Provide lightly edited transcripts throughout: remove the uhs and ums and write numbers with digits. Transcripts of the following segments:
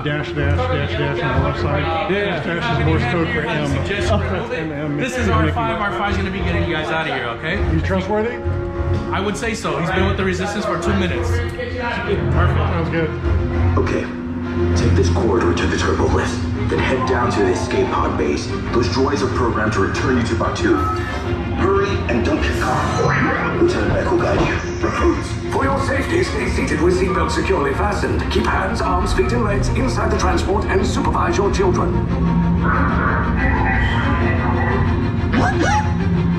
dash dash dash dash on the left side. Yeah. Dash dash is Morse code for M. This is R5. R5 is going to be getting you guys out of here, okay? You trustworthy? I would say so. He's been with the Resistance for 2 minutes. Perfect. Sounds good. Okay. Take this corridor to the turbo lift. Then head down to the escape pod base. Those droids are programmed to return you to Batu. Hurry and don't get caught. Lieutenant Beck will guide you. Recruits, for your safety, stay seated with seatbelts securely fastened. Keep hands, arms, feet, and legs inside the transport and supervise your children.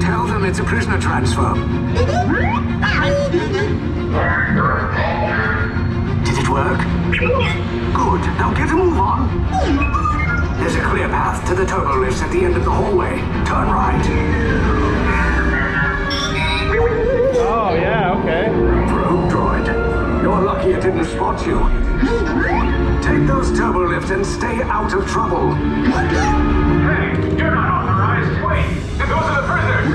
Tell them it's a prisoner transfer. Did it work? Good. Now get a move on. There's a clear path to the turbo lifts at the end of the hallway. Turn right. Oh, yeah, okay. Probe droid. You're lucky it didn't spot you. Take those turbo lifts and stay out of trouble. Hey, you're not authorized. Wait, those are the prisoners.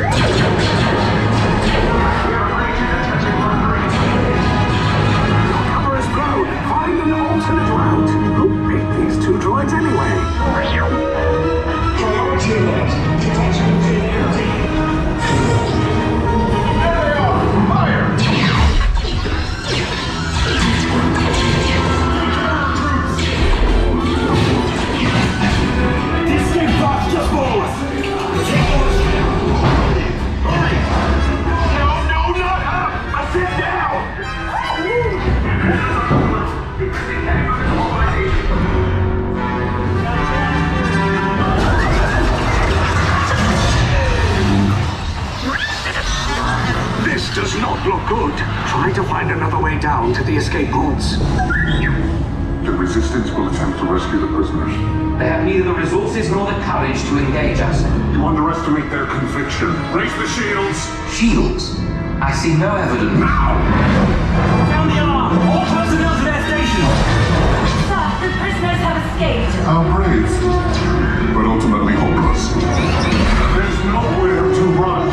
Your cover is blown. Find an alternate route. Who picked these two droids anyway? Priority alert. Detachment empty. There they are. Fire! The escape box just moved. No, not up. I said down. This does not look good. Try to find another way down to the escape routes. The Resistance will attempt to rescue the prisoners. They have neither the resources nor the courage to engage us. You underestimate their conviction. Raise the shields! Shields? I see no evidence. Now! Down the alarm. All personnel to their stations. Sir, the prisoners have escaped. How brave, but ultimately hopeless. There's nowhere to run.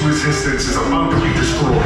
Resistance is about to be destroyed.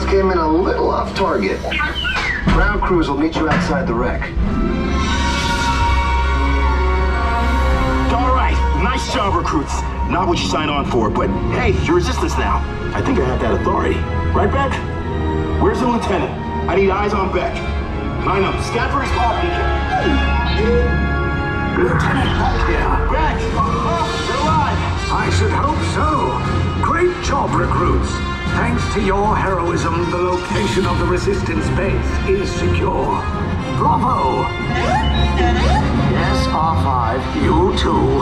Came in a little off target. Ground crews will meet you outside the wreck. All right, nice job, recruits. Not what you signed on for, but hey, you're Resistance now. I think I have that authority. Right, Beck? Where's the lieutenant? I need eyes on Beck. Line up, scan for his pod beacon. Lieutenant Beck here. Beck! You're alive! I should hope so. Great job, recruits. Thanks to your heroism, the location of the Resistance base is secure. Bravo! Yes, R5, you too.